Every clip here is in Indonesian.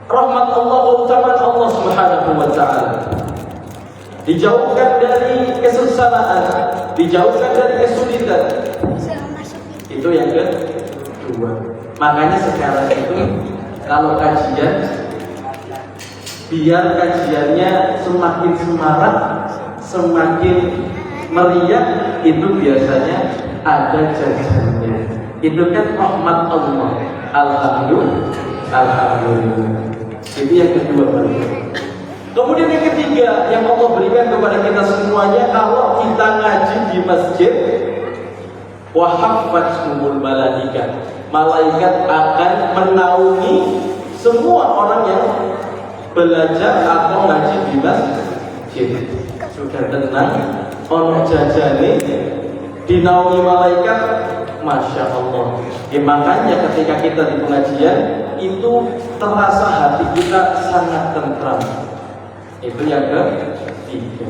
rahmat Allah, keutamaan Allah Subhanahu wa taala. Dijauhkan dari kesengsaraan, dijauhkan dari kesulitan. Itu yang kedua. Makanya sekarang itu kalau kajian, biar kajiannya semakin semarak, semakin meriah, itu biasanya ada jajannya. Itu kan rahmat Allah. Alhamdulillah. Itu yang kedua. Kemudian yang ketiga yang Allah berikan kepada kita semuanya, kalau kita ngaji di masjid, wa haffathumul malaika, malaikat akan menaungi semua orang yang belajar atau ngaji di masjid. Sudah tenang, ono jajane dinaungi malaikat, masya Allah. Makanya ketika kita di pengajian itu terasa hati kita sangat tentram. Itu yang ketiga.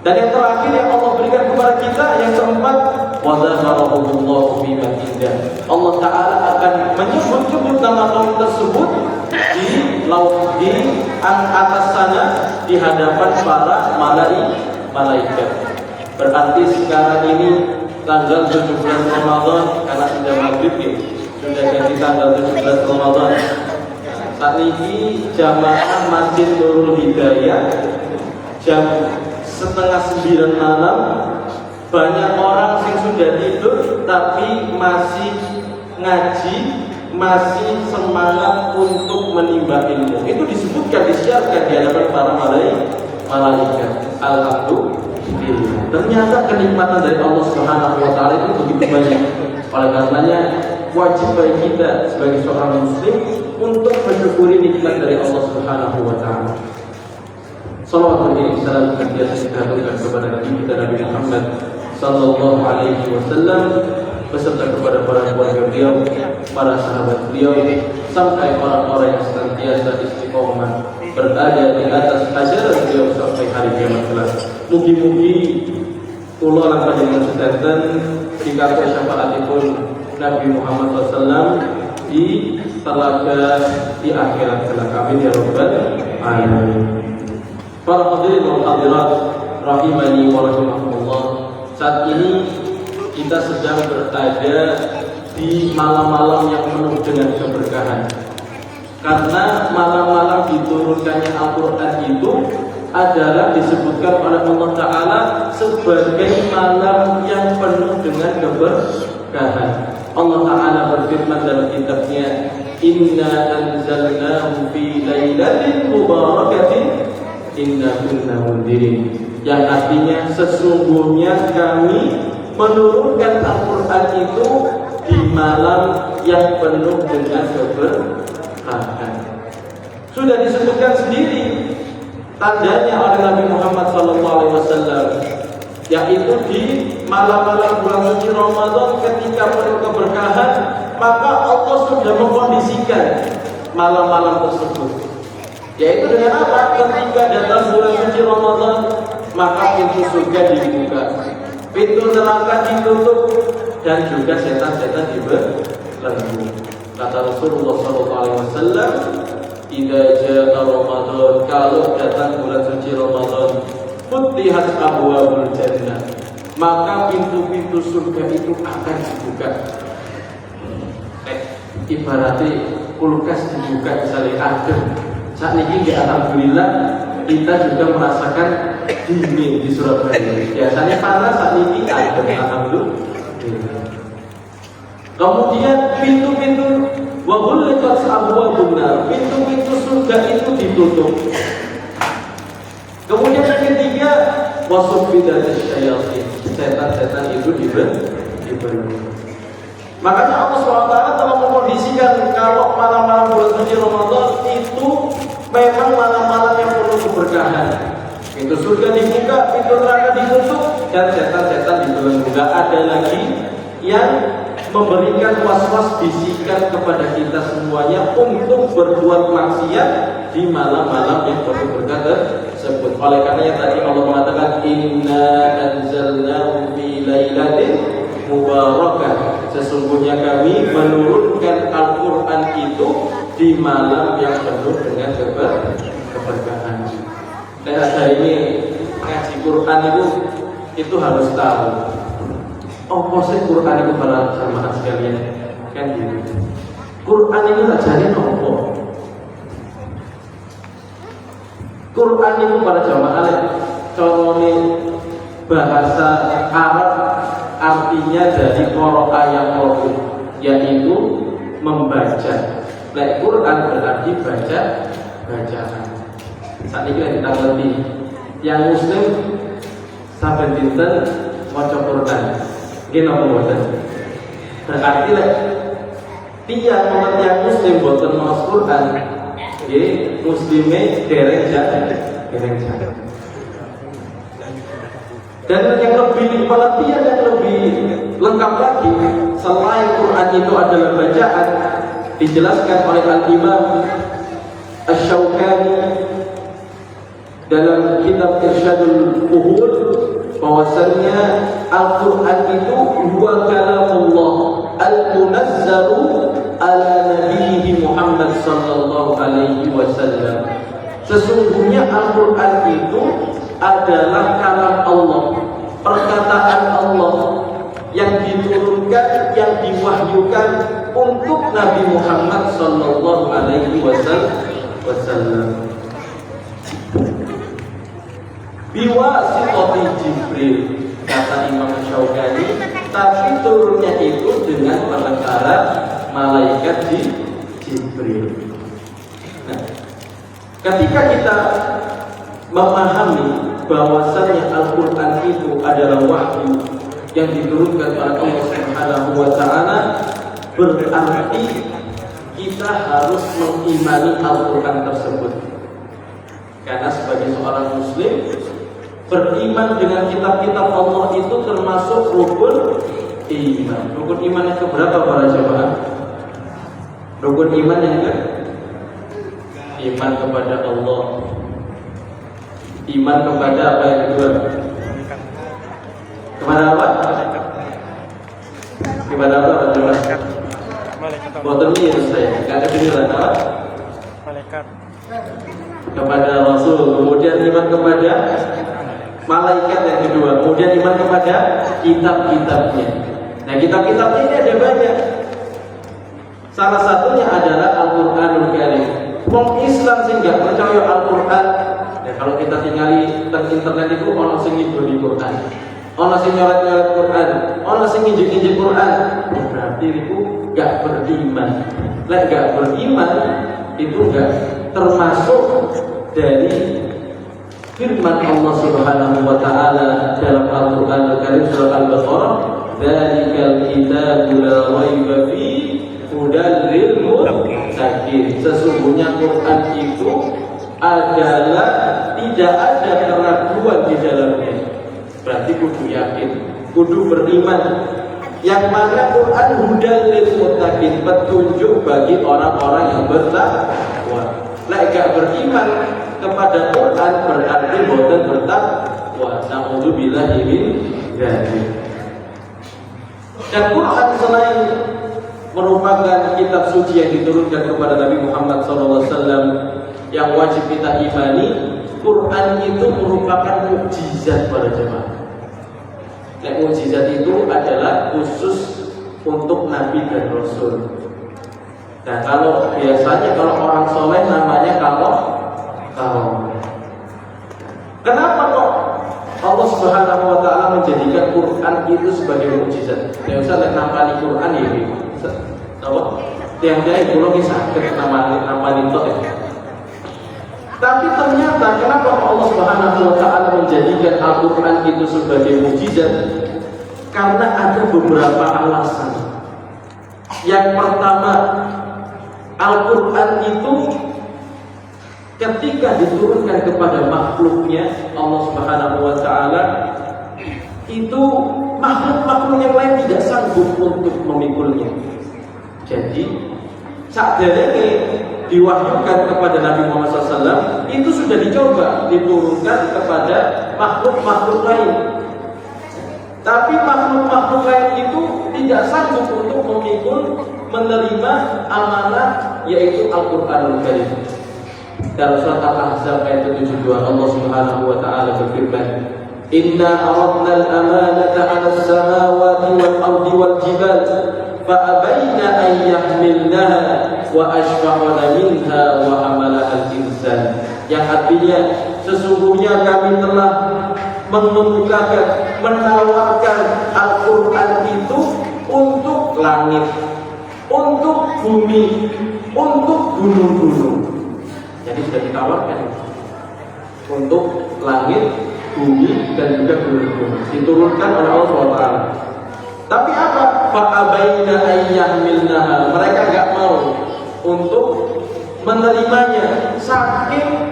Dan yang terakhir yang Allah berikan kepada kita, yang keempat, wa dzakarahumullahu fi man indah. Allah Ta'ala akan menyebut-nyebut nama kaum tersebut di laut, di atas sana, di hadapan para malaikat. Berarti sekarang ini tanggal 17 Ramadan, karena sudah maghrib ya, sudah ganti tanggal 17 Ramadan. Saat ini jamaah Masjid Nurul Hidayah jam 8:30 malam, banyak orang yang sudah tidur tapi masih ngaji, masih semangat untuk menimba ilmu. Itu disebutkan, disiarkan di hadapan para malaikat. Alhamdulillah. Ternyata kenikmatan dari Allah Subhanahu wa taala itu begitu banyak. Oleh karenanya wajib bagi kita sebagai seorang muslim untuk mensyukuri nikmat dari Allah Subhanahu wa taala. Salawat dan salam senantiasa kita haturkan kepada Nabi kita Nabi Muhammad sallallahu alaihi wasallam, beserta kepada para keluarga beliau, para sahabat beliau, sampai orang-orang yang senantiasa istiqomah berada di atas ajaran beliau sampai hari kiamat kelak. Mugi-mugi kula lan panjenengan sedanten dikatakan syafaatipun Nabi Muhammad SAW di telaga di akhirat kelak. Amin ya rabbal alamin. Para hadirin wal hadirat rahimani wa rahimakumullah. Saat ini kita sedang berada di malam-malam yang penuh dengan keberkahan. Karena malam-malam diturunkannya Al-Quran itu adalah disebutkan oleh Allah Ta'ala sebagai malam yang penuh dengan keberkahan. Allah Ta'ala berfirman dalam kitabnya, Inna anzalnahu fi lailatin mubarakatin inna kunna mundirin, yang artinya sesungguhnya kami menurunkan Al-Quran itu di malam yang penuh dengan keberkahan. Sudah disebutkan sendiri tandanya oleh Nabi Muhammad SAW, yaitu di malam-malam bulan suci Ramadan ketika penuh keberkahan, maka Allah sudah mengkondisikan malam-malam tersebut. Yaitu dengan apa? Ketika datang bulan suci Ramadan, maka pintu surga dibuka, pintu neraka ditutup, dan juga setan-setan dibelenggu. Kata Rasulullah SAW, "Idza jaa Ramadan," kalau datang bulan suci Ramadan, "Futihat abwaabul jannah," maka pintu-pintu surga itu akan dibuka. Ibaratnya kulkas dibuka misalnya adem. Saat ini alhamdulillah kita juga merasakan dingin di Surabaya. Biasanya panas, saat ini adem, alhamdulillah. Kemudian pintu-pintu wa ghulqat abwaabun nar, pintu-pintu surga itu ditutup. Kemudian yang ketiga, wasuffidat asyayatin, setan-setan itu dibelenggu. Makanya Allah SWT telah mengkondisikan kalau malam-malam bulan suci Ramadan itu memang malam-malam yang penuh keberkahan. Pintu surga dibuka, pintu neraka ditutup, dan setan-setan dibelenggu. Gak ada lagi yang memberikan was-was bisikan kepada kita semuanya untuk berbuat maksiat di malam-malam yang penuh berkah tersebut. Oleh karena tadi Allah mengatakan, Inna anzalnahu fi lailatin mubarakah. Sesungguhnya kami menurunkan Al-Quran itu di malam yang penuh dengan keberkahan. Dan hari ini ngaji Quran itu harus tahu. Oh, proses Quran itu para jamaah sekalian kan gitu. Quran itu ajarin apa? Quran itu para jamaah contohnya bahasa Arab artinya dari qara'a yang qara, yaitu membaca. Lek Quran berarti bacaan. Saat ini kita ngerti yang muslim sampai dinten maca Quran. Nggih napa mboten? Berarti lek tiang yang muslim boten maca Quran, nggih muslime dereng jalan. Dan yang lebih pengertian dan lebih lengkap lagi, selain Quran itu adalah bacaan, dijelaskan oleh Al-Imam Asy-Syaukani dalam kitab Irsyadul Fuhul bahwasanya Al-Quran itu huwa kalamullah al-munazzalu ala nabiyhi Muhammad sallallahu alaihi wasallam. Sesungguhnya Al-Quran itu adalah kalam Allah, perkataan Allah yang diturunkan, yang diwahyukan untuk Nabi Muhammad sallallahu alaihi wasallam. Biwasitati Jibril, kata Imam Syaukani, tapi turunnya itu dengan perkara malaikat Jibril. Nah, ketika kita memahami bahwasanya Al-Quran itu adalah wahyu yang diturunkan oleh Allah Subhanahu wa Ta'ala, berarti kita harus mengimani Al-Quran tersebut. Karena sebagai seorang muslim, beriman dengan kitab-kitab Allah itu termasuk rukun iman. Rukun iman yang keberapa para jemaah? Rukun iman yang ke? Iman kepada Allah. Iman kepada apa yang kedua? Kepada apa? Kepada apa? Boten ini saya. Kada pilihan apa? Malaikat. Kepada Rasul. Kemudian iman kepada malaikat yang kedua. Kemudian iman kepada kitab-kitabnya. Nah, kitab-kitabnya ini ada banyak. Salah satunya adalah Al-Quranul Karim. Wong Islam sih nggak percaya Al-Quran. Ya, kalau kita tinggali tentang internet itu ono sing ngibuli Quran, ono sing nyoret-nyoret Quran, ono sing nginjek-injek Quran. Berarti itu nggak beriman. Lek nggak beriman itu nggak termasuk dari firman Allah Subhanahu wa Ta'ala dalam Al-Quran Al-Karim surah Al-Baqarah, "Dzalikal kitabu la raiba fihi hudal lil muttaqin." Sesungguhnya Quran itu adalah tidak ada keraguan di dalamnya. Berarti kudu yakin, kudu beriman. Yang mana Quran hudal lil muttaqin, petunjuk bagi orang-orang yang bertakwa. Lek gak beriman kepada Quran berarti boten bertakwa. Na'udzubillahi min dzalik. Dan Quran selain merupakan kitab suci yang diturunkan kepada Nabi Muhammad SAW yang wajib kita imani, Quran itu merupakan mukjizat para jemaah. Dan mukjizat itu adalah khusus untuk Nabi dan Rasul. Nah, kalau biasanya kalau orang soleh namanya kalau kenapa kok Allah Subhanahu wa Ta'ala menjadikan Quran itu sebagai mukjizat? Ya usah lihat nama Quran ya, apa? Tiang-tiang pulau ini sakit nama itu ya. Tapi ternyata kenapa Allah Subhanahu wa Ta'ala menjadikan Al-Quran itu sebagai mukjizat? Karena ada beberapa alasan. Yang pertama, Al-Quran itu ketika diturunkan kepada makhluknya Allah Subhanahu wa Ta'ala, itu makhluk-makhluk yang lain tidak sanggup untuk memikulnya. Jadi saat ini diwahyukan kepada Nabi Muhammad SAW, itu sudah dicoba diturunkan kepada makhluk-makhluk lain. Tapi makhluk-makhluk lain itu tidak sanggup untuk memikul menerima amanah, yaitu Al-Qur'anul Karim. Dalam surat Al-Ahzab ayat 72 Allah Subhanahu wa taala berfirman, "Inna aradna al-amanata 'ala as-samawati wal-ardi wal-jibal fa abayna an yahmilnaha wa ashfaqna minha wa hamalaha al-insan." Yang artinya sesungguhnya kami telah mengemukakan, menawarkan Al-Quran itu untuk langit, untuk bumi, untuk gunung-gunung. Jadi sudah ditawarkan untuk langit, bumi, dan juga gunung-gunung, diturunkan oleh Allah SWT. Tapi apa? Fa'abaina ayyahmilnaha, mereka nggak mau untuk menerimanya, saking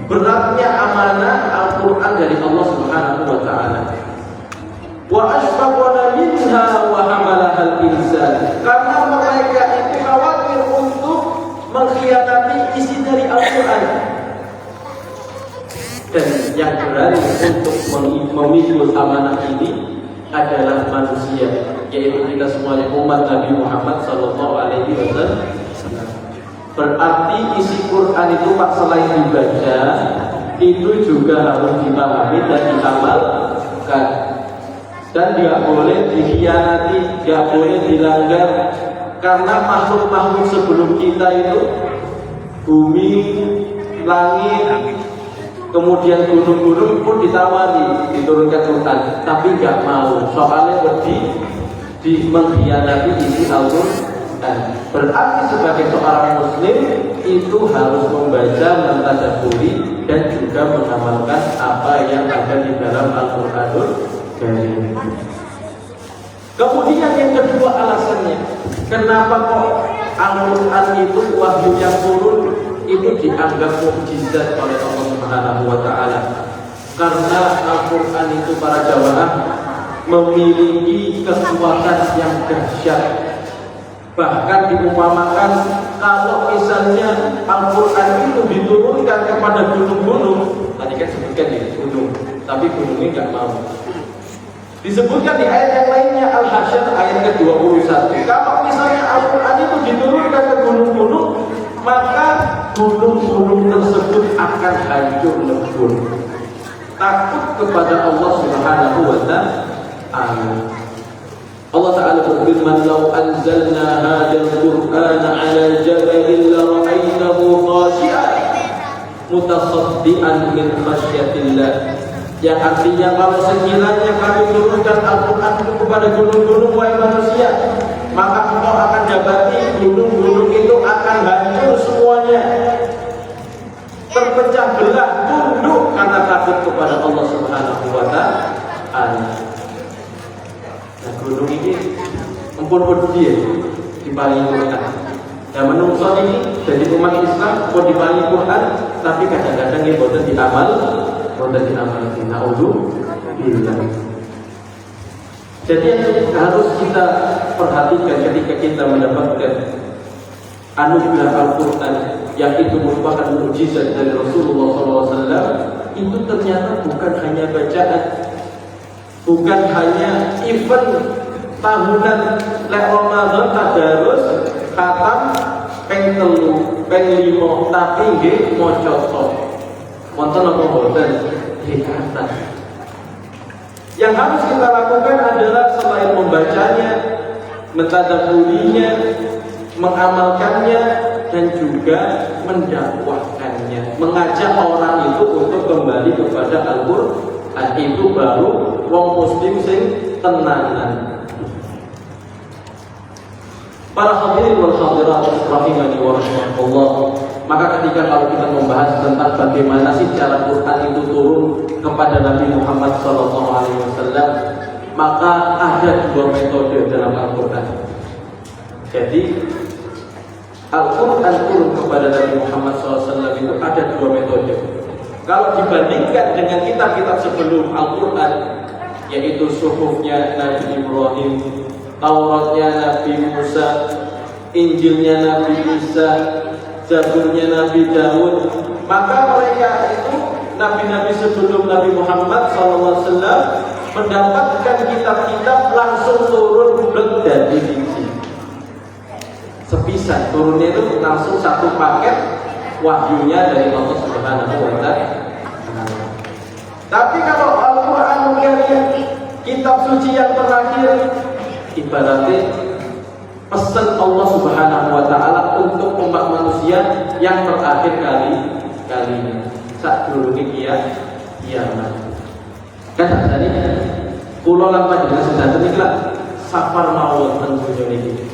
beratnya amanah Al-Quran dari Allah Subhanahu wa taala. Wa ashfaqna minha wa hamalaha al-insan, karena mereka itu khawatir untuk mengkhianati isi dari Al-Quran. Dan yang berani untuk memikul amanah ini adalah manusia, yaitu kita semuanya umat Nabi Muhammad sallallahu alaihi wasallam. Berarti isi Quran itu Pak selain dibaca, itu juga harus dipahami dan diamalkan. Dan tidak boleh dikhianati, tidak boleh dilanggar. Karena makhluk-makhluk sebelum kita itu bumi, langit, kemudian gunung-gunung pun ditawari diturunkan Quran, tapi nggak mau, soalnya di mengkhianati isi Al-Quran. Berarti sebagai seorang muslim itu harus membaca, mentadabburi, dan juga mengamalkan apa yang ada di dalam Al-Qur'anul Karim. Kemudian yang kedua alasannya, kenapa kok Al-Quran itu wahyu yang turun itu dianggap mukjizat oleh Allah Subhanahu wa taala? Karena Al-Quran itu para jamaah memiliki kekuatan yang dahsyat. Bahkan diumpamakan kalau misalnya Al-Quran itu diturunkan kepada gunung-gunung, tadi kan sebutkan di gunung, tapi gunungnya nggak mau. Disebutkan di ayat yang lainnya, Al-Hasyr ayat ke-21, kalau misalnya Al-Quran itu diturunkan ke gunung-gunung, maka gunung-gunung tersebut akan hancur lebur. Takut kepada Allah Subhanahu wa ta'ala. Allah Ta'ala berfirman, "Lau anzalna hadzal Qur'ana 'ala jabalin la ra'aytahu khashi'an mutasaddian min khasyatillah." Yang artinya kalau sekiranya kami turunkan Al-Quran itu kepada gunung-gunung, wahai manusia, maka engkau akan dapati gunung-gunung itu akan hancur semuanya, terpecah belah, tunduk karena takut kepada Allah Subhanahu wa ta'ala. Nah, gunung ini empun dia diparingi Quran. Dan menungso ini jadi umat Islam pun diparingi Quran, tapi kadang-kadang dia boten diamal, boten diamalkan. Naudzubillah. Jadi yang harus kita perhatikan ketika kita mendapatkan anugerah Al-Quran yang itu merupakan mukjizat dari Rasulullah SAW, itu ternyata bukan hanya bacaan, bukan hanya event tahunan lek Ramadan tadarus khatam peng 3 peng 5, tapi nggih maca tok. Wonten apa boten? Kata. Yang harus kita lakukan adalah selain membacanya, mentadabburinya, mengamalkannya, dan juga mendakwahkannya, mengajak orang itu untuk kembali kepada Al-Quran. Itu baru wong muslim sing tenanan. Para hadirin wal hadirat rahimani wa rahimakumullah. Maka ketika kalau kita membahas tentang bagaimana sih cara Quran itu turun kepada Nabi Muhammad SAW, maka ada 2 metode dalam Al-Quran. Jadi Al-Quran turun kepada Nabi Muhammad SAW itu ada 2 metode. Kalau dibandingkan dengan kitab-kitab sebelum Al-Quran, yaitu suhufnya Nabi Ibrahim, Tauratnya Nabi Musa, Injilnya Nabi Isa, Zaburnya Nabi Daud, maka mereka itu nabi-nabi sebelum Nabi Muhammad SAW mendapatkan kitab-kitab langsung turun dari biji. Sepisan turunnya itu langsung satu paket wahyunya dari Allah Subhanahu wa Ta'ala. Tapi kalau Al-Qur'an kitab suci yang terakhir, ibaratnya pesan Allah Subhanahu wa Ta'ala untuk umat manusia yang terakhir kalinya saat dulu kiamat. Kan tadi kula lan panjenengan sedanten iki lah safar mawon teng dunya niki.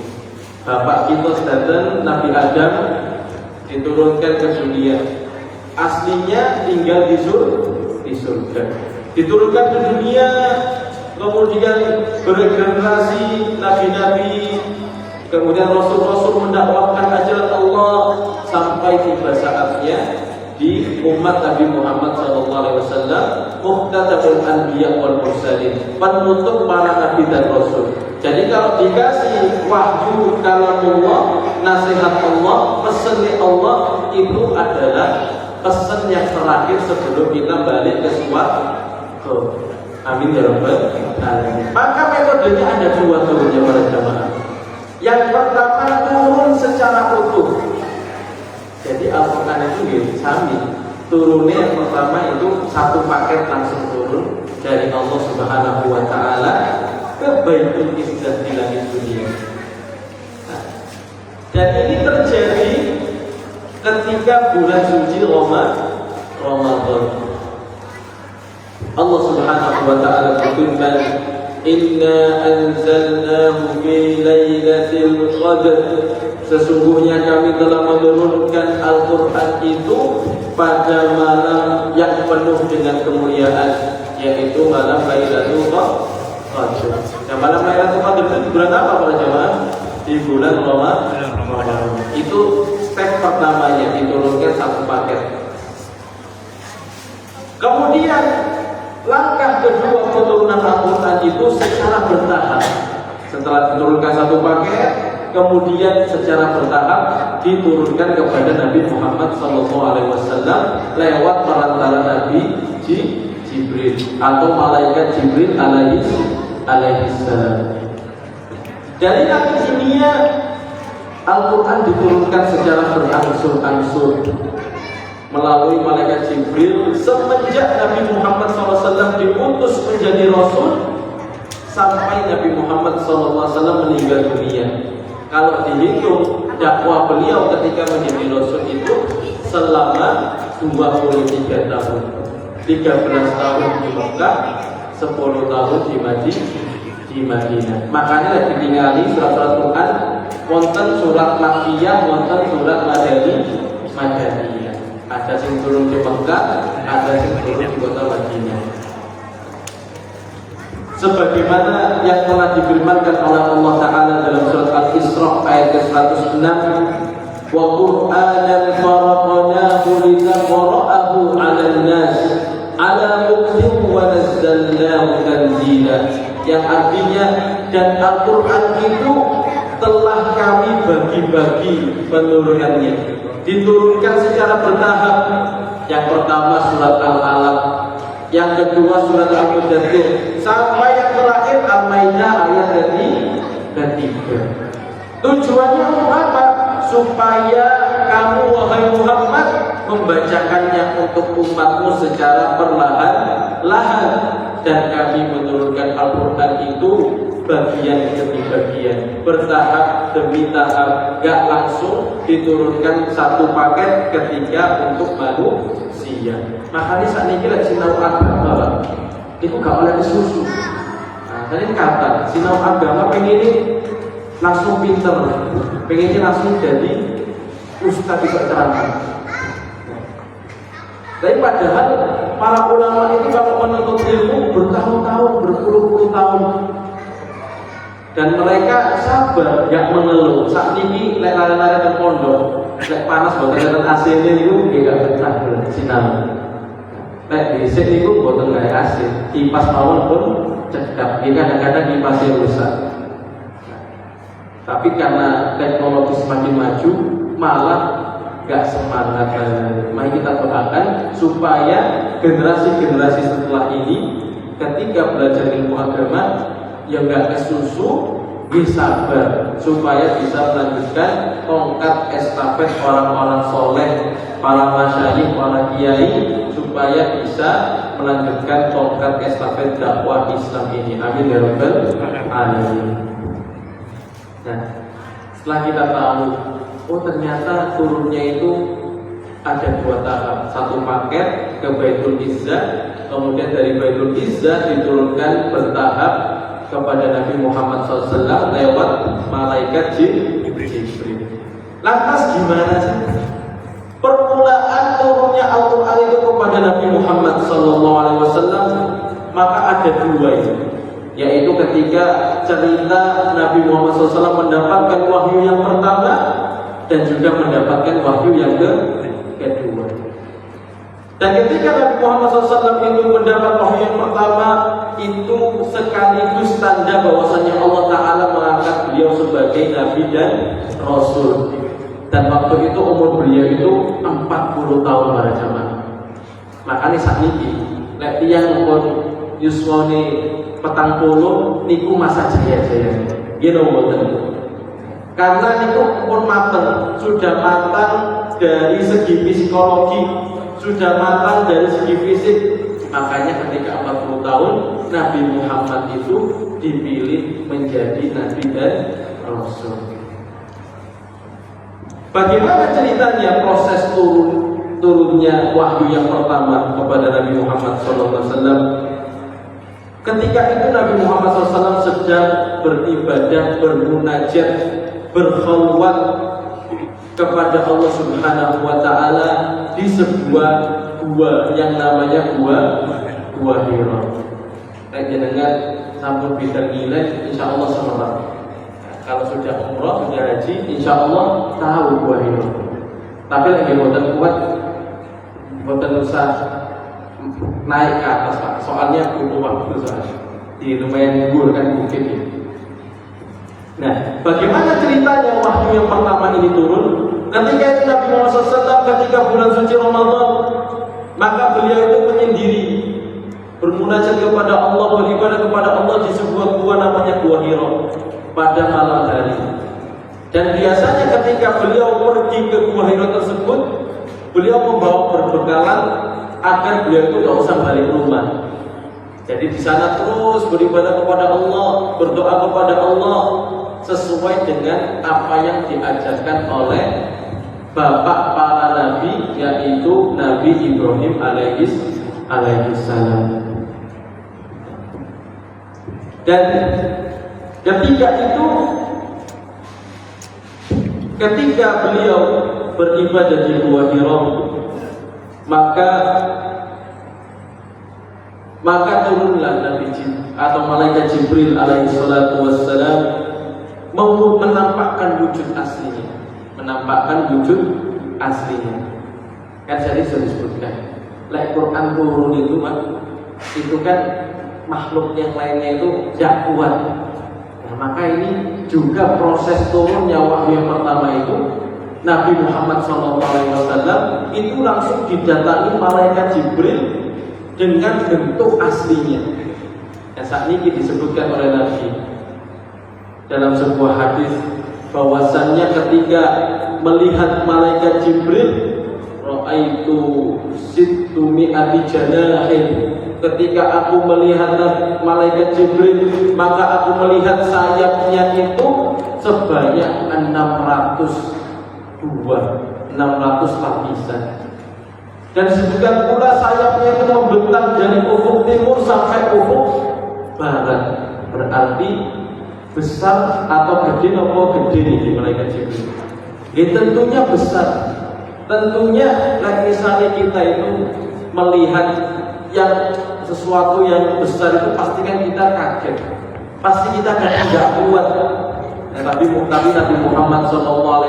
Bapak kita sedanten Nabi Adam diturunkan ke dunia. Aslinya tinggal di surga. Diturunkan ke dunia, kemudian bergenerasi nabi-nabi, kemudian rasul-rasul mendakwahkan ajaran Allah sampai tiba saatnya di umat Nabi Muhammad SAW, muqtadabul anbiya wal mursalin, penutup para nabi dan rasul. Jadi kalau dikasih wahyu kalamullah, nasihat Allah, pesan Allah, itu adalah pesan yang terakhir sebelum kita balik ke suatu. Amin ya rabbal alamin. Maka metodenya ada dua turunnya para jamaah. Yang pertama turun secara utuh. Jadi Al-Quran itu sami. Turunnya yang pertama itu satu paket langsung turun dari Allah Subhanahu wa Ta'ala ke Baitul Izzah di langit dunia. Dan ini terjadi ketika bulan suci Ramadan. Allah Subhanahu wa Ta'ala berfirman, "Inna anzalnahu fi lailatul qadr." Sesungguhnya kami telah menurunkan Al-Quran itu pada malam yang penuh dengan kemuliaan, yaitu malam Lailatul Qadr. Nah, malam Lailatul Qadr itu di bulan apa para jemaah? Di bulan Ramadan. Itu step pertamanya, diturunkan satu paket. Kemudian langkah kedua penurunan Al-Quran itu secara bertahap. Setelah diturunkan satu paket, kemudian secara bertahap diturunkan kepada Nabi Muhammad SAW lewat perantara Nabi Jibril atau malaikat Jibril alaihissalam. Dari langit dunia Al-Quran diturunkan secara berangsur-angsur melalui malaikat Jibril semenjak Nabi Muhammad SAW diutus menjadi Rasul sampai Nabi Muhammad SAW meninggal dunia. Kalau dihitung dakwah beliau ketika menjadi Rasul itu selama 23 tahun, 13 tahun di Mekah, 10 tahun di Madinah. Makanya ditinggali surat-surat Quran, wonten surat Makkiyah, wonten surat Madaniyah. Ada yang turun di Mekah, ada yang turun di kota Madinah. Sebagaimana yang telah difirmankan oleh Allah Ta'ala dalam surat Al-Isra ayat ke-106, wa Qur'anan faraqnahu litaqra'ahu 'alan nas 'ala muktin wa nazzalnahu tanzila, yang artinya dan Al-Quran itu telah kami bagi-bagi penurunannya, diturunkan secara bertahap. Yang pertama surat Al-Alaq, yang kedua surat Al-Mudaththir, sampai yang terakhir Al-Maidah ayat ketiga. Tujuannya apa? Supaya kamu wahai Muhammad membacakannya untuk umatmu secara perlahan-lahan, dan kami menurunkan Al-Quran itu bagian demi bagian, bertahap demi tahap, gak langsung diturunkan satu paket ketika untuk manusia. Makanya saat ini kita sinau agama itu gak oleh disusu. Nah, tadi kata sinau agama pengen langsung pinter, pengennya langsung jadi ustadz bisa ceramah. Tapi padahal para ulama ini kalau menuntut ilmu bertahun-tahun, berpuluh-puluh tahun, dan mereka sabar, gak mengeluh. Saat ini lari-lari ke pondok, panas buatan AC ini itu gak betah sinar. Di sini itu buatan gak AC, kipas mawon pun cekap. Kadang-kadang kipasnya rusak. Tapi karena teknologi semakin maju, malah gak semangat. Mari kita doakan supaya generasi-generasi setelah ini ketika belajar ilmu agama ya nggak kesusu, sabar supaya bisa melanjutkan tongkat estafet orang-orang soleh, para masyayikh, para kiai, supaya bisa melanjutkan tongkat estafet dakwah Islam ini. Amin ya rabbal alamin. Nah, setelah kita tahu, oh ternyata turunnya itu ada 2 tahap. Satu paket ke Baitul Izzah, kemudian dari Baitul Izzah diturunkan bertahap kepada Nabi Muhammad SAW lewat malaikat Jibril. Lantas gimana sih permulaan turunnya Al-Quran itu kepada Nabi Muhammad SAW? Maka ada 2 itu, yaitu ketika cerita Nabi Muhammad SAW mendapatkan wahyu yang pertama dan juga mendapatkan wahyu yang kedua. Dan ketika Nabi Muhammad SAW itu mendapat wahyu yang pertama, itu sekaligus tanda bahwasanya Allah Ta'ala mengangkat beliau sebagai Nabi dan Rasul. Dan waktu itu umur beliau itu 40 tahun pada zaman. Makanya saat ini lek tiyang pun yuswane 40 niku masa jaya-jaya. Gitu mboten. Karena niku pun mateng, sudah matang dari segi psikologi, sudah matang dari segi fisik. Makanya ketika 40 tahun Nabi Muhammad itu dipilih menjadi Nabi dan Rasul. Bagaimana ceritanya proses turunnya wahyu yang pertama kepada Nabi Muhammad SAW? Ketika itu Nabi Muhammad SAW sedang beribadah, bermunajat, berkhulwat kepada Allah Subhanahu wa Ta'ala di sebuah gua yang namanya gua Hira. Jenengan sampun bidang nilai, insya Allah sama. Kalau sudah umrah, sudah haji, insya Allah tahu gua Hira. Tapi lagi boten kuat, boten usah naik ke atas Pak. Soalnya butuh waktu saja. Di lumayan gugur kan bukit ini. Nah, bagaimana ceritanya wahyu yang pertama ini turun? Ketika itu Nabi Muhammad SAW ketika bulan suci Ramadan, maka beliau itu menyendiri, bermunajat kepada Allah, beribadah kepada Allah di sebuah gua namanya Gua Hira pada malam hari. Dan biasanya ketika beliau pergi ke Gua Hira tersebut, beliau membawa perbekalan agar beliau itu tidak usah balik rumah. Jadi di sana terus beribadah kepada Allah, berdoa kepada Allah sesuai dengan apa yang diajarkan oleh bapak para nabi, yaitu Nabi Ibrahim alaihissalam. Dan ketika beliau beribadah di Gua Hira, maka turunlah Nabi Jibril atau malaikat Jibril alaihissalatu wassalam mau menampakkan wujud aslinya. Kan saya sudah disebutkan, Quran turun itu kan makhluk yang lainnya itu tidak kuat. Nah, maka ini juga proses turunnya wahyu yang pertama itu Nabi Muhammad SAW itu langsung didatangi malaikat Jibril dengan bentuk aslinya. Yang saat ini disebutkan oleh Nabi dalam sebuah hadis bahwasannya ketika melihat malaikat Jibril, ra'aitu situmi'ati janahin. Ketika aku melihat malaikat Jibril, maka aku melihat sayapnya itu sebanyak 600 lapisan. Dan disebutkan pula sayapnya itu membentang dari ufuk timur sampai ufuk barat. Berarti besar atau gede di malaikat Jibril. Tentunya besar. Tentunya misalnya kita itu melihat yang sesuatu yang besar itu pasti kan kita kaget. Pasti kita kan tidak kuat. Tapi Nabi Muhammad SAW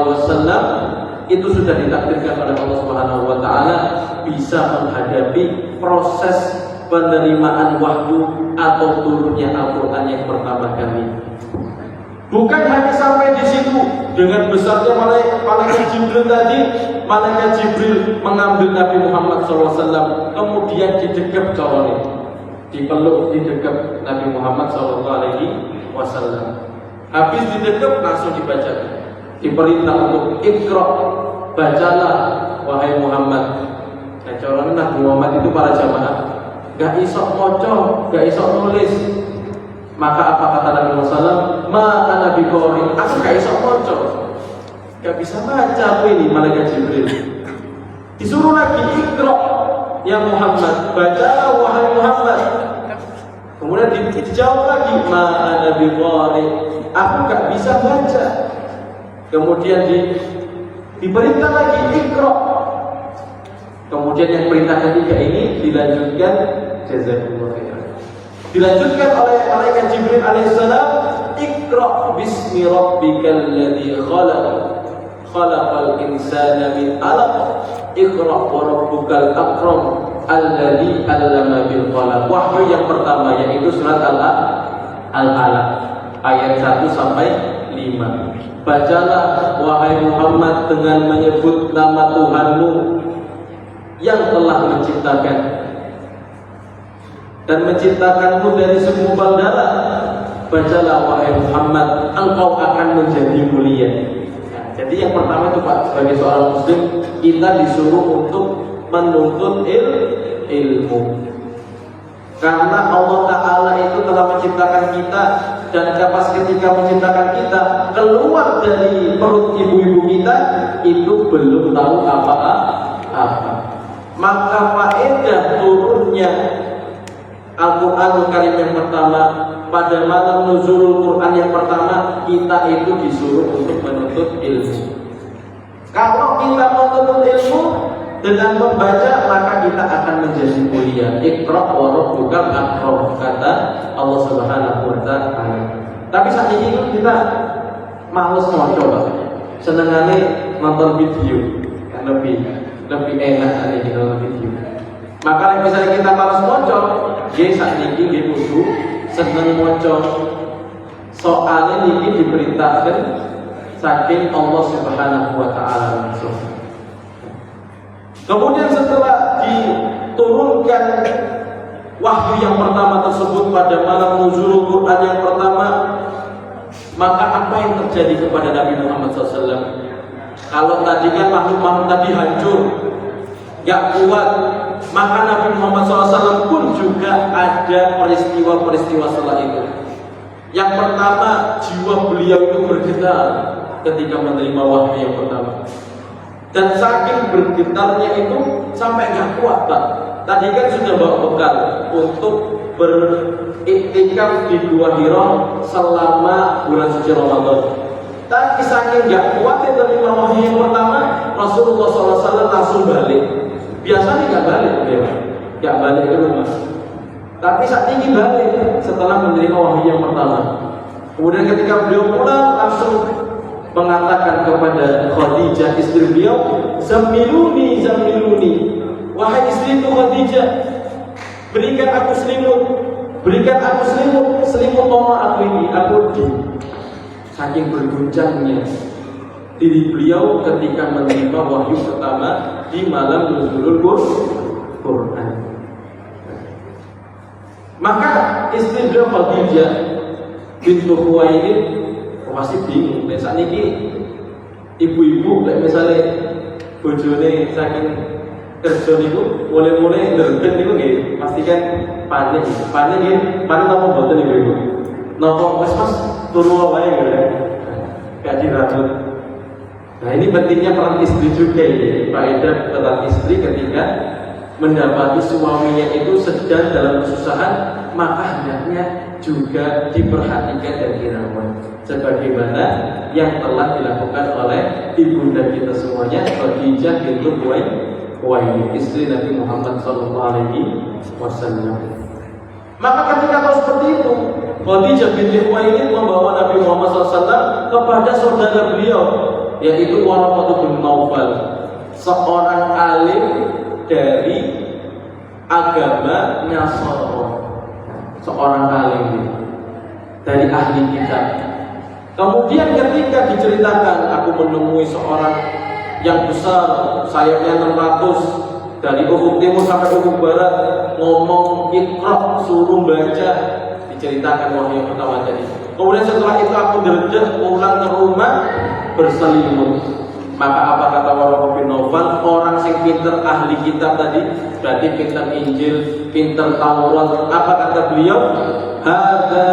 itu sudah ditakdirkan oleh Allah Subhanahu wa Ta'ala bisa menghadapi proses penerimaan wahyu atau turunnya Al-Quran yang pertama kali. Bukan hanya sampai di situ, dengan besarnya malaikat Jibril tadi, malaikat Jibril mengambil Nabi Muhammad SAW, kemudian didegap jawabnya, dipeluk, didekap Nabi Muhammad SAW. Habis didekap langsung dibaca, diperintah untuk Iqra, bacalah wahai Muhammad. Nah, cara Nabi Muhammad itu para jamaah gak iso moco, gak iso nulis. Maka apa kata Nabi Muhammad SAW? Ma ana biqori, aku gak iso moco, gak bisa baca aku ini. Malaikat Jibril disuruh lagi Iqra ya Muhammad, bacalah wahai Muhammad. Kemudian dijawab lagi ma ana biqori, aku gak bisa baca. Kemudian diperintah lagi Iqra. Kemudian yang perintah ketiga ini dilanjutkan, jazakumullah khairan, dilanjutkan oleh malaikat Jibril alaihissalam, Iqra bismi rabbikal ladzi khalaq, khalaqal insana min 'alaq, Iqra wa rabbukal akram alladzi 'allama bil qalam. Wahyu yang pertama yaitu surat Al-Alaq ayat 1 sampai 5. Bacalah wahai Muhammad dengan menyebut nama Tuhanmu yang telah menciptakan dan menciptakanmu dari segumpal darah. Bacalah wahai Muhammad, engkau akan menjadi mulia. Nah, jadi yang pertama itu Pak, sebagai seorang muslim kita disuruh untuk menuntut ilmu. Karena Allah Ta'ala itu telah menciptakan kita, dan pas ketika menciptakan kita keluar dari perut ibu-ibu kita itu belum tahu apa-apa. Maka faedah turunnya Al-Quranul Karim yang pertama, pada malam nuzulul Quran yang pertama, kita itu disuruh untuk menuntut ilmu. Kalau kita menuntut ilmu dengan membaca, maka kita akan menjadi mulia. Iqra wa rabbukal akram, kata Allah Subhanahu wa ta'ala. Tapi saat ini kita males mau coba, senengane nonton video yang lebih enak dari nonton video. Maka misalnya kita males moco, dia saat ini dia kudu seneng moco. Soalnya ini diperintahkan saking Allah Subhanahu wa ta'ala langsung. Kemudian setelah diturunkan wahyu yang pertama tersebut pada malam nuzulul Quran yang pertama, maka apa yang terjadi kepada Nabi Muhammad SAW? Kalau tadi kan makhluk-makhluk tadi hancur, gak kuat, maka Nabi Muhammad SAW pun juga ada peristiwa-peristiwa setelah itu. Yang pertama, jiwa beliau itu bergetar ketika menerima wahyu yang pertama. Dan saking bergetarnya itu sampai gak kuat Pak. Tadi kan sudah bawa bekal untuk beriktikaf di Gua Hira selama bulan suci Ramadan. Tapi saking gak kuatnya menerima wahyu yang pertama, Rasulullah SAW langsung balik. Biasanya gak balik beliau, gak balik ke rumah. Tapi saat ini balik setelah menerima wahyu yang pertama. Kemudian ketika beliau pulang langsung mengatakan kepada Khadijah istri beliau, Zamiluni, Zamiluni, wahai istriku Khadijah, berikan aku selimut, selimut tolong aku ini, aku di. Saking berguncangnya diri beliau ketika menerima wahyu pertama di malam nuzulul Quran. Maka istri beliau Khadijah bintu Khuwailid masih bingung. Saat ini ibu-ibu misalnya bojone saking kerja niku mulai ngergen niku nggih pastikan panik apa mboten ibu-ibu. Napa wis Mas turu wae ya. Gak dirawat. Nah, ini pentingnya peran istri juga ya. Faedah peran istri ketika mendapati suaminya itu sedang dalam kesusahan, maka hendaknya juga diperhatikan dan dirawat sebagaimana yang telah dilakukan oleh ibunda kita semuanya, Khadijah bintu Khuwailid, istri Nabi Muhammad SAW. Maka ketika tahu seperti itu, Khadijah bintu Khuwailid membawa Nabi Muhammad SAW kepada saudara beliau, yaitu Waraqah bin Naufal, seorang alim dari agama Nasrani, seorang alim dari ahli kitab. Kemudian ketika diceritakan, aku menemui seorang yang besar, sayapnya 600, dari ufuk timur sampai ufuk barat, ngomong iqra, suruh baca, diceritakan wahyu pertama tadi. Kemudian setelah itu aku derajat pulang ke rumah berselimut. Maka apa kata Waraqah bin Naufal, orang yang pinter ahli kitab tadi, berarti pinter Injil, pinter Taurat. Apa kata beliau? Hadza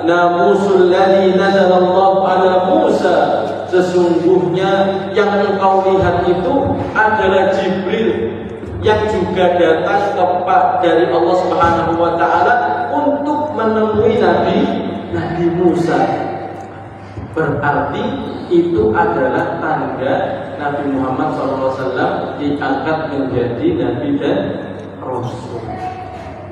namusul ladzi nazalallahu ala Musa. Sesungguhnya yang engkau lihat itu adalah Jibril yang juga datang dari Allah Subhanahu wa taala untuk menemui Nabi Musa. Berarti itu adalah tanda Nabi Muhammad SAW diangkat menjadi Nabi dan Rasul.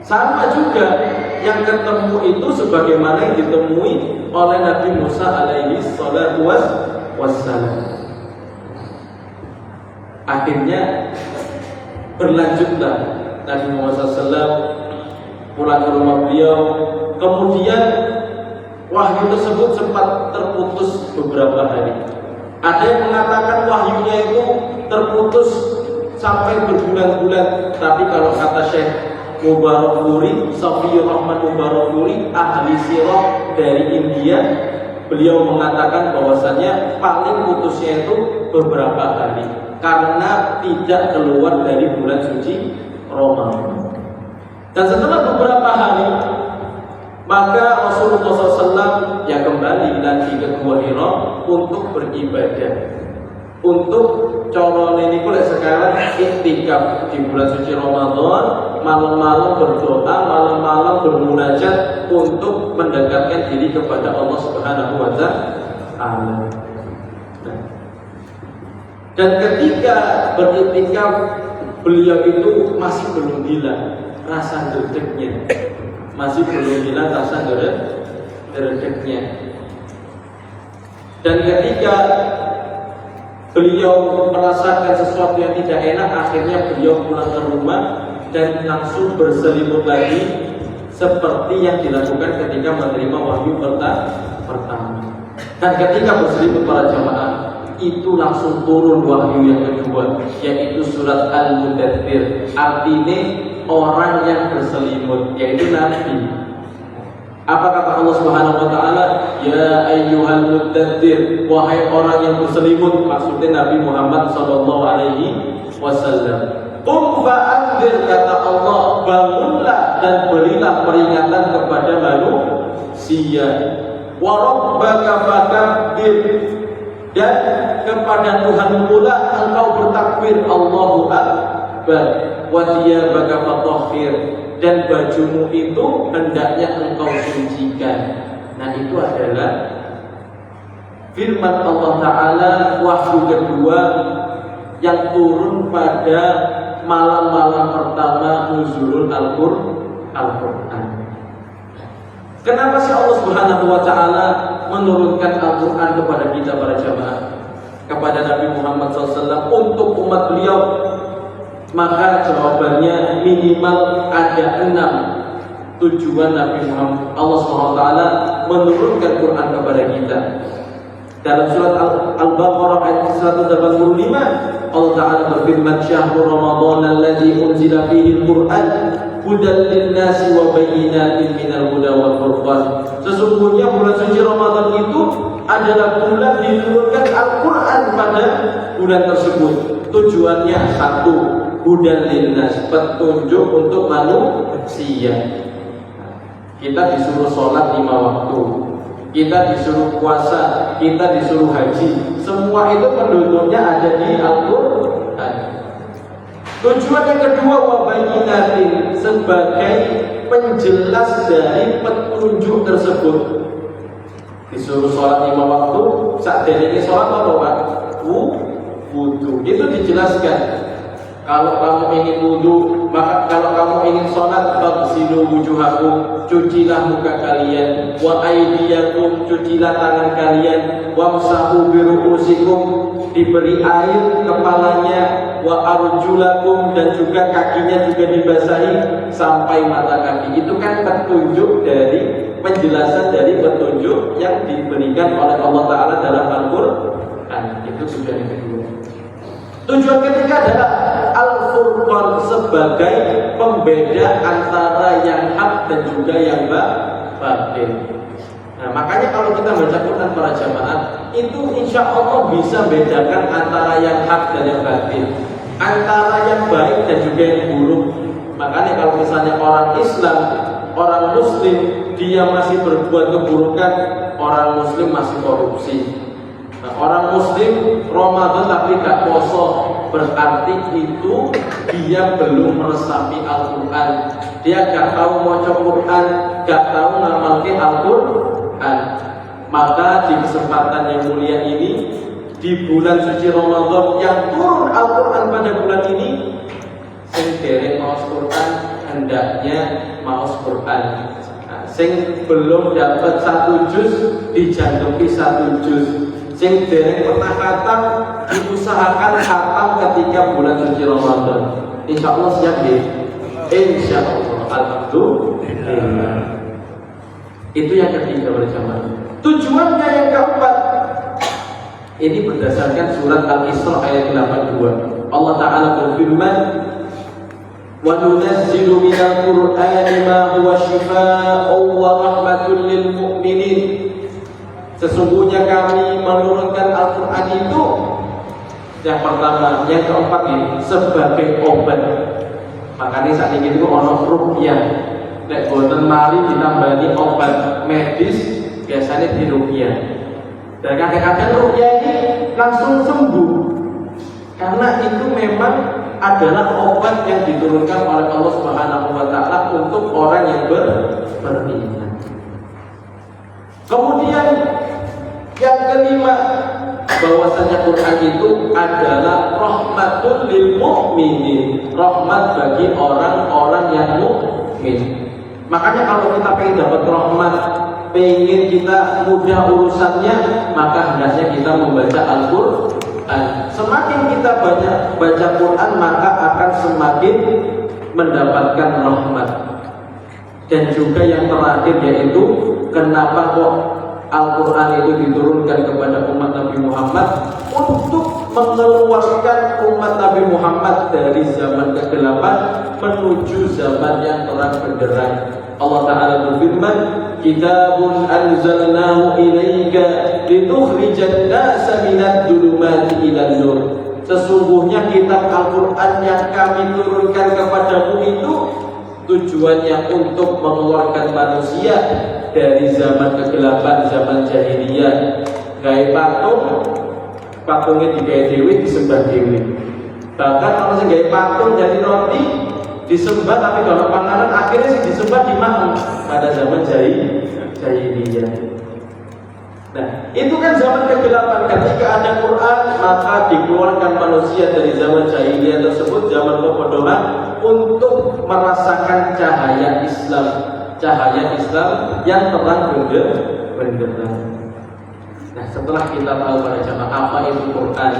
Sama juga yang ketemu itu sebagaimana yang ditemui oleh Nabi Musa alaihi salatu wassalam. Akhirnya berlanjutlah Nabi Muhammad SAW pulang ke rumah beliau. Kemudian wahyu tersebut sempat terputus beberapa hari. Ada yang mengatakan wahyunya itu terputus sampai berbulan-bulan. Tapi kalau kata Syekh Mubarakpuri, Safiyur Rahman Mubarakpuri, ahli sirah dari India, beliau mengatakan bahwasanya paling putusnya itu beberapa hari karena tidak keluar dari bulan suci Ramadan. Dan setelah beberapa hari, maka Rasulullah SAW yang kembali lagi ke Gua Hira untuk beribadah. Untuk colon ini boleh sekarang iktikaf di bulan suci Ramadan, malam-malam berdoa, malam-malam bermunajat untuk mendekatkan diri kepada Allah Subhanahu wa taala. Dan ketika beriktikaf, beliau itu masih belum hilang rasa dedeknya. Masih belum hilang rasa dedeknya. Dan ketika beliau merasakan sesuatu yang tidak enak, akhirnya beliau pulang ke rumah dan langsung berselimut lagi seperti yang dilakukan ketika menerima wahyu pertama. Dan ketika berselimut para jamaah, itu langsung turun wahyu yang kedua, yaitu surat Al-Mudaththir. Artinya orang yang berselimut, yaitu Nabi. Apa kata Allah Subhanahu wa taala? Ya ayyuhal mudaththir, wahai orang yang berselimut, maksudnya Nabi Muhammad sallallahu alaihi wasallam. Qum fa'anzir, kata Allah, bangunlah dan berilah peringatan kepada manusia. Wa rabbaka fakabbir, dan kepada Tuhan pula engkau bertakbir, Allahu akbar. Wa thiyabaka fatahhir, dan bajumu itu hendaknya engkau sucikan. Nah, itu adalah firman Allah Ta'ala, wahyu kedua yang turun pada malam-malam pertama nuzulul Al-Quran. Kenapa sih Allah Subhanahu wa Ta'ala menurunkan Al-Quran kepada kita para jamaah, kepada Nabi Muhammad SAW untuk umat beliau? Maka jawabannya minimal ada 6 tujuan Nabi Muhammad Allah SWT menurunkan Quran kepada kita. Dalam surat Al-Baqarah ayat 185, Allah Ta'ala berfirman, Syahrul Ramadan alladzi unzila fihi al-Quran hudan lin-nasi wa bayyinatin minal huda wal furqan. Sesungguhnya bulan suci Ramadan itu adalah bulan diturunkan Al-Quran pada bulan tersebut. Tujuannya satu, hudan linnas, petunjuk untuk manusia. Kita disuruh sholat 5 waktu, kita disuruh puasa, kita disuruh haji. Semua itu penduduknya ada di Al-Quran. Tujuan yang kedua, wabayyinatin, sebagai penjelas dari petunjuk tersebut. Disuruh sholat 5 waktu, saat ini sholat apa Pak? Wudu. Itu dijelaskan. Kalau kamu ingin wudu, maka kalau kamu ingin sholat, faghsilu wujuhakum, cucilah muka kalian, wa aydiyakum, cucilah tangan kalian, wamsahu biru'usikum, diberi air kepalanya, wa arjulakum, dan juga kakinya juga dibasahi sampai mata kaki. Itu kan petunjuk dari penjelasan dari petunjuk yang diberikan oleh Allah Ta'ala dalam Al-Quran. Itu tujuan yang kedua. Tujuan ketiga adalah Al-Furqan, sebagai pembeda antara yang hak dan juga yang batil. Nah, makanya kalau kita baca Quran para jamaah, itu insya Allah bisa bedakan antara yang hak dan yang batil, antara yang baik dan juga yang buruk. Makanya kalau misalnya orang Islam, orang Muslim, dia masih berbuat keburukan, orang Muslim masih korupsi. Nah, orang Muslim Ramadan tapi gak poso, berarti itu dia belum meresapi Al-Quran. Dia gak tahu maca Quran, gak tahu ngamalke Al-Quran. Maka di kesempatan yang mulia ini, di bulan suci Ramadan yang turun Al-Quran pada bulan ini, sing dereng maos Quran hendaknya maos Quran. Nah, sing belum dapat 1 juz dijantuki 1 juz. Sing dereng pernah khatam diusahakan khatam ketika bulan suci Ramadan. Insya Allah siap ya. Insya Allah. Alhamdulillah. Itu yang ketiga bersama. Tujuannya yang keempat. Ini berdasarkan surat Al-Isra ayat 82. Allah Ta'ala berfirman, wa nunazzilu minal Qur'ani ma huwa shifaa'un wa rahmatun lil mu'minin. Sesungguhnya kami menurunkan Al-Quran itu yang pertama, yang keempat ini sebagai obat. Makanya saat ini itu ono ruqyah. Nek boten mari ditambani obat medis, biasanya di ruqyah. Dan kadang-kadang ruqyah ini langsung sembuh, karena itu memang adalah obat yang diturunkan oleh Allah Subhanahu wa Ta'ala untuk orang yang beriman. Kemudian yang kelima, bahwasanya Quran itu adalah rahmatul lil mu'minin, rahmat bagi orang-orang yang mukmin. Makanya kalau kita pengen dapat rahmat, pengen kita mudah urusannya, maka hendaknya kita membaca Al-Quran. Semakin kita banyak baca Quran, maka akan semakin mendapatkan rahmat. Dan juga yang terakhir yaitu, kenapa kok Al-Quran itu diturunkan kepada umat Nabi Muhammad? Untuk mengeluarkan umat Nabi Muhammad dari zaman kegelapan menuju zaman yang terang benderang. Allah Ta'ala berfirman, kitabun anzalnahu ilaika litukhrijan nasa minad dhulumati ilan nur. Sesungguhnya kitab Al-Quran yang kami turunkan kepadamu itu tujuannya untuk mengeluarkan manusia dari zaman kegelapan, zaman jahiliyah. Gaya patung, patungnya digawe dewi, disembah dewi. Bahkan kalau sing gawe patung jadi roti disembah, tapi kalau panganan akhirnya sih disembah di makam pada zaman jahiliyah. Nah, itu kan zaman kegelapan. Ketika ada Quran, maka dikeluarkan manusia dari zaman jahiliyah tersebut, zaman kebodohan, untuk merasakan cahaya Islam yang terang benderang. Nah, setelah kita tahu para jamaah apa itu Quran,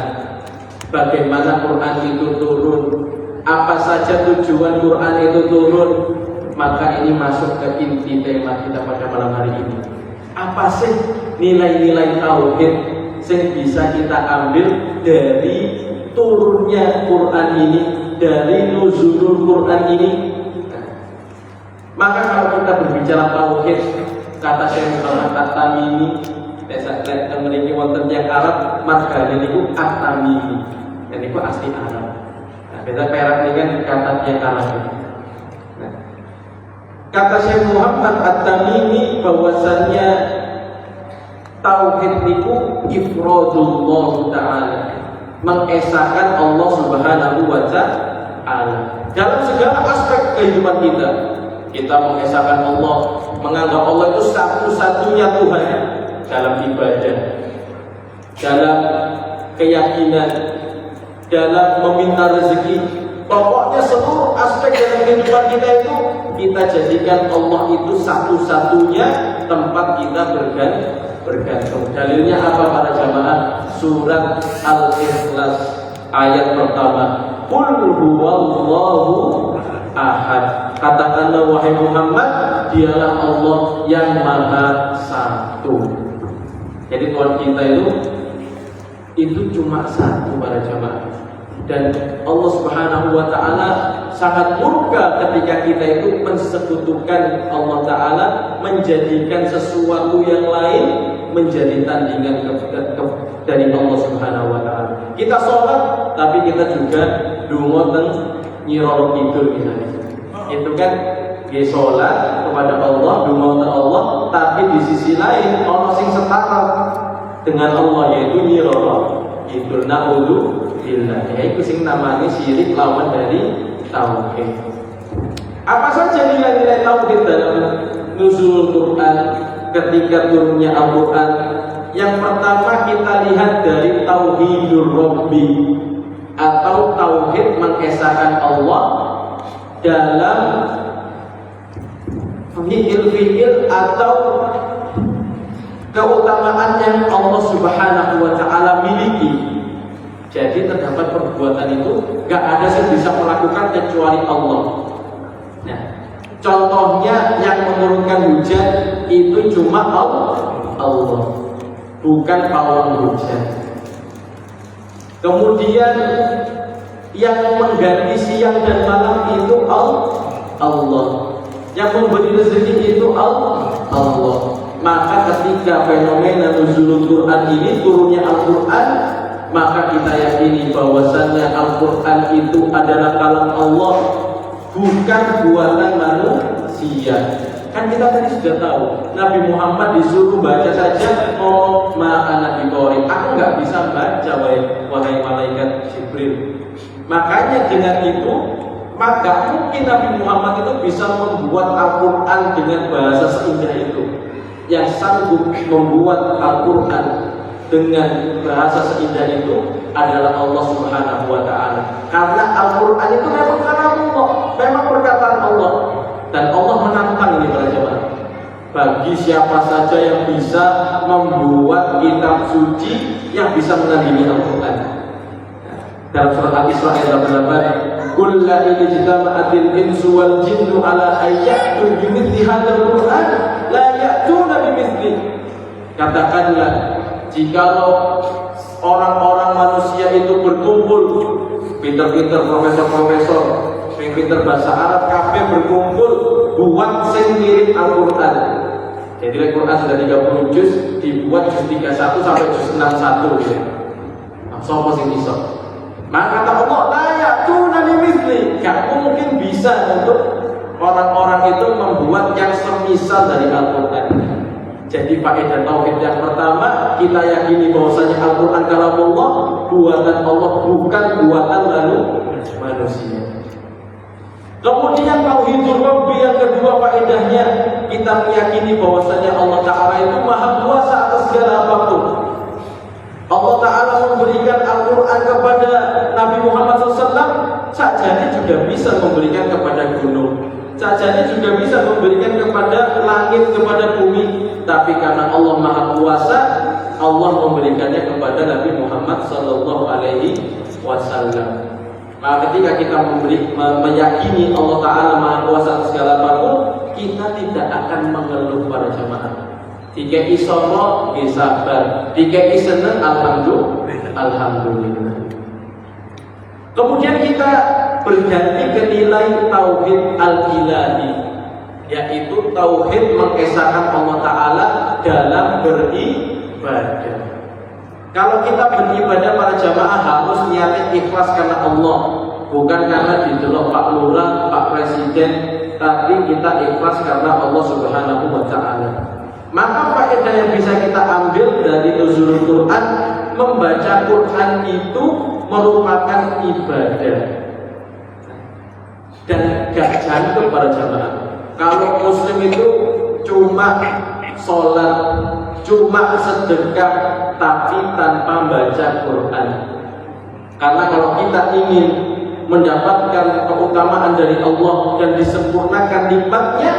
bagaimana Quran itu turun, apa saja tujuan Quran itu turun, maka ini masuk ke inti tema kita pada malam hari ini. Apa sih nilai-nilai tauhid yang bisa kita ambil dari turunnya Quran ini, dari nuzulul Quran ini? Maka kalau kita berbicara tauhid, kata Syekh Muhammad At-Tamimi, saya memiliki wonten yang Arab, margane niku At-Tamimi, dan itu asli Arab. Nah, beda perak ini kan kata yang Arab. Nah, kata Syekh Muhammad At-Tamimi bahwasannya tauhid niku ifradullah Ta'ala, mengesahkan Allah Subhanahu wa Ta'ala dalam segala aspek kehidupan kita. Kita mengesahkan Allah, menganggap Allah itu satu-satunya Tuhan dalam ibadah, dalam keyakinan, dalam meminta rezeki. Pokoknya seluruh aspek dalam kehidupan kita itu kita jadikan Allah itu satu-satunya tempat kita bergantung. Dalilnya apa para jamaah? Surat Al-Ikhlas ayat pertama. Qul huwallahu ahad. Katakanlah wahai Muhammad, dialah Allah yang maha satu. Jadi Tuhan kita itu cuma satu para jamaah. Dan Allah Subhanahu wa Ta'ala sangat murka ketika kita itu mensekutukan Allah Ta'ala, menjadikan sesuatu yang lain menjadi tandingan dari Allah Subhanahu Wa Ta'ala. Kita sholat, tapi kita juga dungo teng nyiroro tidur misalnya. Itu kan dia sholat kepada Allah, dungo teng Allah, tapi di sisi lain Allah sing setara dengan Allah, yaitu nyiroro tidur. Na'udzubillah, yaitu sing namanya syirik lawan dari tauhid. Apa saja nilai-nilai tauhid dalam nuzul Quran, ketika turunnya Al-Quran? Yang pertama kita lihat dari tauhidur Rabbi, atau tauhid mengesahkan Allah dalam fi'il atau keutamaan yang Allah Subhanahu Wa Ta'ala miliki. Jadi terdapat perbuatan itu gak ada yang bisa melakukan kecuali Allah. Nah, contohnya yang menurunkan hujan itu cuma Allah, bukan pawang hujan. Kemudian yang mengganti siang dan malam itu Allah. Yang memberi rezeki itu Allah. Maka ketika fenomena nuzulul Quran ini, turunnya Al-Quran, maka kita yakini bahwasannya Al-Quran itu adalah kalam Allah, bukan buatan manusia. Kan kita tadi sudah tahu, Nabi Muhammad disuruh baca saja, ngomong ma'ana biqori, aku nggak bisa baca wahai malaikat Jibril. Makanya dengan itu, maka mungkin Nabi Muhammad itu bisa membuat Al-Quran dengan bahasa seindah itu. Yang sanggup membuat Al-Quran dengan bahasa seindah itu adalah Allah Subhanahu Wa Ta'ala. Karena Al-Quran itu memang kalam Allah, memang perkataan Allah. Dan Allah menantang ini para jemaah, bagi siapa saja yang bisa membuat kitab suci yang bisa menandingi Al-Quran. Dalam surat Al-Isra ayat 88, "Qul la in ijtama'atil insu wal jinnu ala ayyatu bimithli hadzal Qur'an la ya'tuna bimithli." Katakanlah, jikalau orang-orang manusia itu berkumpul, pinter-pinter profesor-profesor, pinter bahasa Arab, kabeh berkumpul buat sing mirip Al-Quran. Jadi Al-Quran sudah 30 juz, dibuat juz 31 sampai juz 61 gitu. Nah, sopo sing iso? Maka kata Allah, la ya'tuna bimithli, gak mungkin bisa untuk orang-orang itu membuat yang semisal dari Al-Quran. Jadi faedah tauhid yang pertama, kita yakini bahwasanya Al-Quran kalam Allah, buatan Allah, bukan buatan manusia. Kemudian tauhidur Rabbi yang kedua faedahnya, kita meyakini bahwasanya Allah Ta'ala itu maha kuasa atas segala apapun. Allah Ta'ala memberikan Al-Quran kepada Nabi Muhammad SAW, sajanya juga bisa memberikan kepada gunung, sajanya juga bisa memberikan kepada langit, kepada bumi. Tapi karena Allah Maha Kuasa, Allah memberikannya kepada Nabi Muhammad SAW. Maka ketika kita meyakini Allah Ta'ala Maha Kuasa atas segala apapun, kita tidak akan mengeluh para jamaah. Jika isomo, sabar. Jika iseneng, alhamdulillah. Kemudian kita berganti ke nilai tauhid al-ilahi, yaitu tauhid mengesahkan Allah Ta'ala dalam beribadah. Kalau kita beribadah para jamaah harus niatnya ikhlas karena Allah, bukan karena didelok Pak Lurah, Pak Presiden, tapi kita ikhlas karena Allah Subhanahu Wa Ta'ala. Maka faedah yang bisa kita ambil dari nuzulul Quran, membaca Quran itu merupakan ibadah. Dan gak jantung para jamaah. Kalau muslim itu cuma sholat, cuma sedekah, tapi tanpa baca Quran. Karena kalau kita ingin mendapatkan keutamaan dari Allah dan disempurnakan nikmatnya,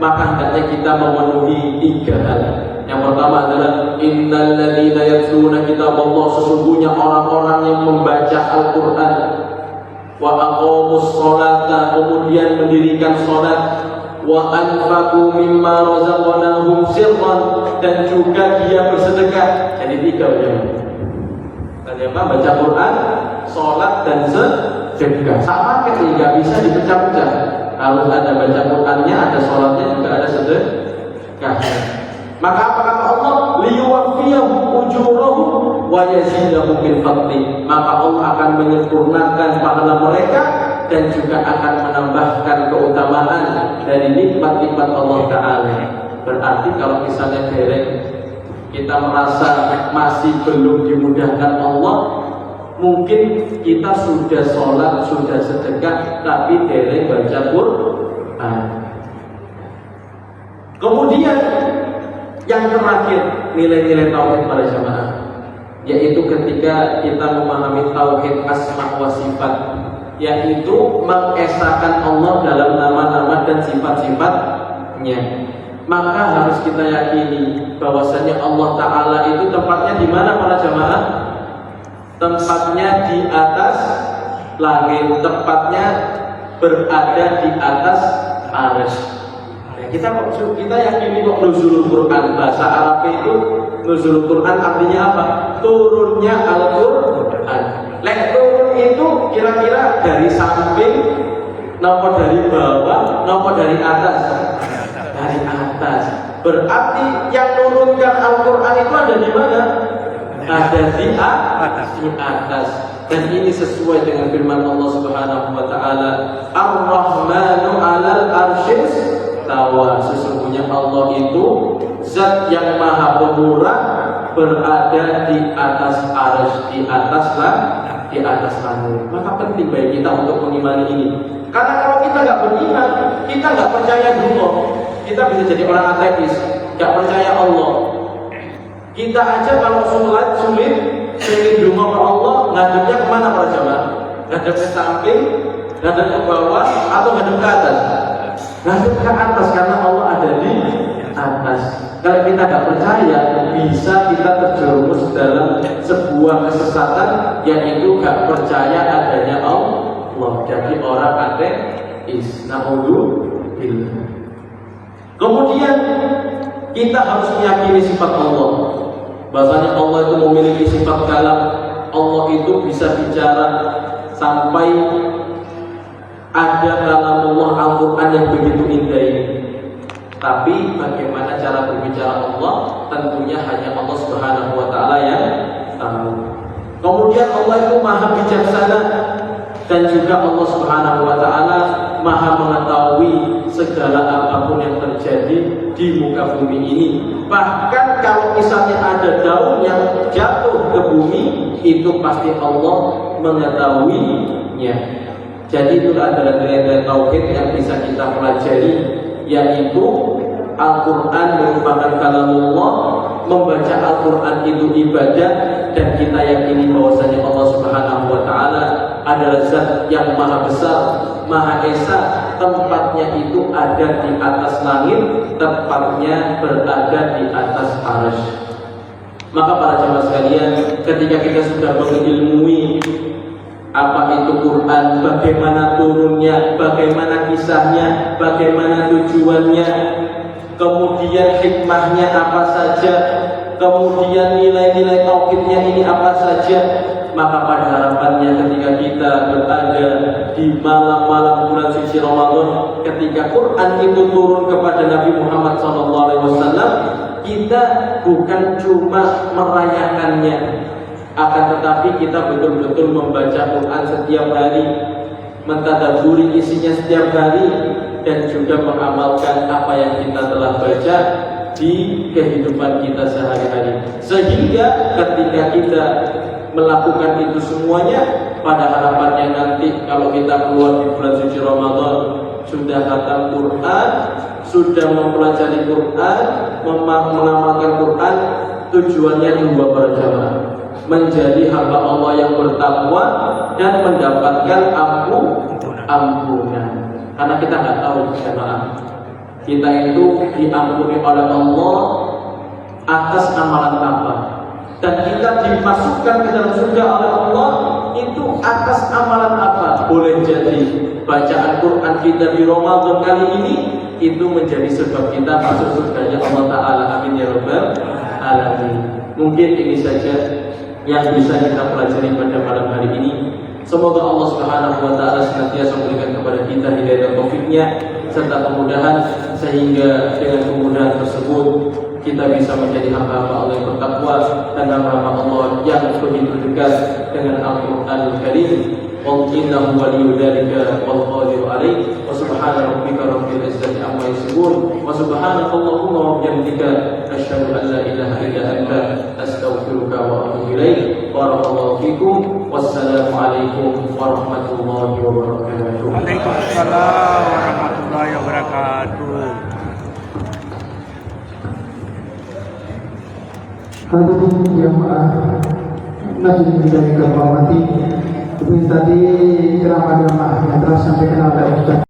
maka hendaknya kita memenuhi 3 hal. Yang pertama adalah innal ladzina yatluna kitaballah, sesungguhnya orang-orang yang membaca Al-Qur'an, wa aqamus sholata, kemudian mendirikan salat, wa anfaqu mimma razaqnahum sirran, dan juga dia bersedekah. Jadi 3 yang pertama baca Quran, salat dan sedekah. Sama kayak nggak bisa dipecah-pecah. Harus ada baca Qur'annya, ada sholatnya, juga ada sedekah. Maka apa kata Allah? Liyuwaffiyahum ujurahum wa yazidahum min fadli. Maka Allah akan menyempurnakan pahala mereka dan juga akan menambahkan keutamaan dari nikmat-nikmat Allah Ta'ala. Berarti kalau misalnya dereng kita merasa masih belum dimudahkan Allah, mungkin kita sudah sholat, sudah sedekah, tapi dereng baca Quran. Kemudian yang terakhir, nilai-nilai tauhid para jamaah, yaitu ketika kita memahami tauhid asma wa sifat, yaitu mengesahkan Allah dalam nama-nama dan sifat-sifatnya. Maka harus kita yakini bahwasanya Allah Ta'ala itu tempatnya di mana para jamaah? Tempatnya di atas langit, tempatnya berada di atas arsy. Kita yakini kok nuzulul Quran, bahasa Arab itu nuzulul Quran artinya apa? Turunnya Al-Quran. Lek turun itu kira-kira dari samping, nopo dari bawah, nopo dari atas? Dari atas. Berarti yang turunkan Al-Quran itu ada di mana? Ada di atas. Dan ini sesuai dengan firman Allah Subhanahu wa taala, Ar-Rahmanu 'alal 'arsy tawa. Sesungguhnya Allah itu zat yang maha pemurah, berada di atas arsy, di atas langit. Maka penting bagi kita untuk mengimani ini. Karena kalau kita nggak beriman, kita nggak percaya Allah, kita bisa jadi orang ateis, nggak percaya Allah. Kita aja kalau sholat sulit, ingin dungo ke Allah, ngadepnya kemana para jamaah? Ngadep ke samping, ngadep ke bawah, atau ngadep ke atas? Ngadep ke atas karena Allah ada di atas. Kalau kita nggak percaya, bisa kita terjerumus dalam sebuah kesesatan, yaitu nggak percaya adanya Allah. Jadi orang ateis. Na'udzubillah. Kemudian kita harus meyakini sifat Allah. Bahasanya Allah itu memiliki sifat kalam. Allah itu bisa bicara sampai ada kalam Allah Al-Quran yang begitu indah ini. Tapi bagaimana cara berbicara Allah, tentunya hanya Allah Subhanahu wa taala yang tahu. Kemudian Allah itu maha bijaksana, dan juga Allah Subhanahu wa taala maha mengetahui segala apapun yang terjadi di muka bumi ini. Bahkan kalau misalnya ada daun yang jatuh ke bumi, itu pasti Allah mengetahuinya. Jadi itu adalah nilai-nilai tauhid yang bisa kita pelajari, yaitu Al-Quran merupakan kalamullah, membaca Al-Quran itu ibadah, dan kita yakini bahwasanya Allah Subhanahu wa taala adalah zat yang maha besar, maha esa, tempatnya itu ada di atas langit, tempatnya berada di atas arsy. Maka para jamaah sekalian, ketika kita sudah mengilmui apa itu Quran, bagaimana turunnya, bagaimana kisahnya, bagaimana tujuannya, kemudian hikmahnya apa saja, kemudian nilai-nilai tauhidnya ini apa saja, maka pada harapannya ketika kita berada di malam-malam bulan suci Ramadan, ketika Quran itu turun kepada Nabi Muhammad SAW, kita bukan cuma merayakannya, akan tetapi kita betul-betul membaca Quran setiap hari, mentadabburi isinya setiap hari, dan juga mengamalkan apa yang kita telah baca di kehidupan kita sehari-hari. Sehingga ketika kita melakukan itu semuanya, pada harapannya nanti kalau kita keluar di bulan suci Ramadan, sudah khatam Quran, sudah mempelajari Quran, mengamalkan Quran, tujuannya dua para jamaah, menjadi hamba Allah yang bertakwa dan mendapatkan ampunan. Karena kita nggak tahu jamaah, kita itu diampuni oleh Allah atas amalan apa, dan kita dimasukkan ke dalam surga oleh Allah itu atas amalan apa. Boleh jadi bacaan Quran kita di Ramadan kali ini itu menjadi sebab kita masuk surganya Allah Ta'ala. Amin ya rabbal alamin. Mungkin ini saja yang bisa kita pelajari pada malam hari ini. Semoga Allah Subhanahu wa taala senantiasa memberikan kepada kita hidayah dan taufiknya serta kemudahan, sehingga dengan kemudahan tersebut kita bisa menjadi hamba-hamba Allah yang bertakwa dan hamba-hamba Allah yang begitu dekat dengan Al-Qur'anul Karim. Wallahu waliyyu dzalika wal qadiru alaih. Wa subhana rabbika rabbil izzati amma yasifun wa subhanaka allahumma wa bihamdika asyhadu an la ilaha illa anta astaghfiruka wa atubu ilaik. Barakallahu fikum. Wassalamu alaikum warahmatullahi wabarakatuh. Waalaikumsalam warahmatullahi wabarakatuh. Hadirin jamaah Masjid Hidayah Kebawati, tadi ceramah jamaah yang telah sampaikan oleh Ustaz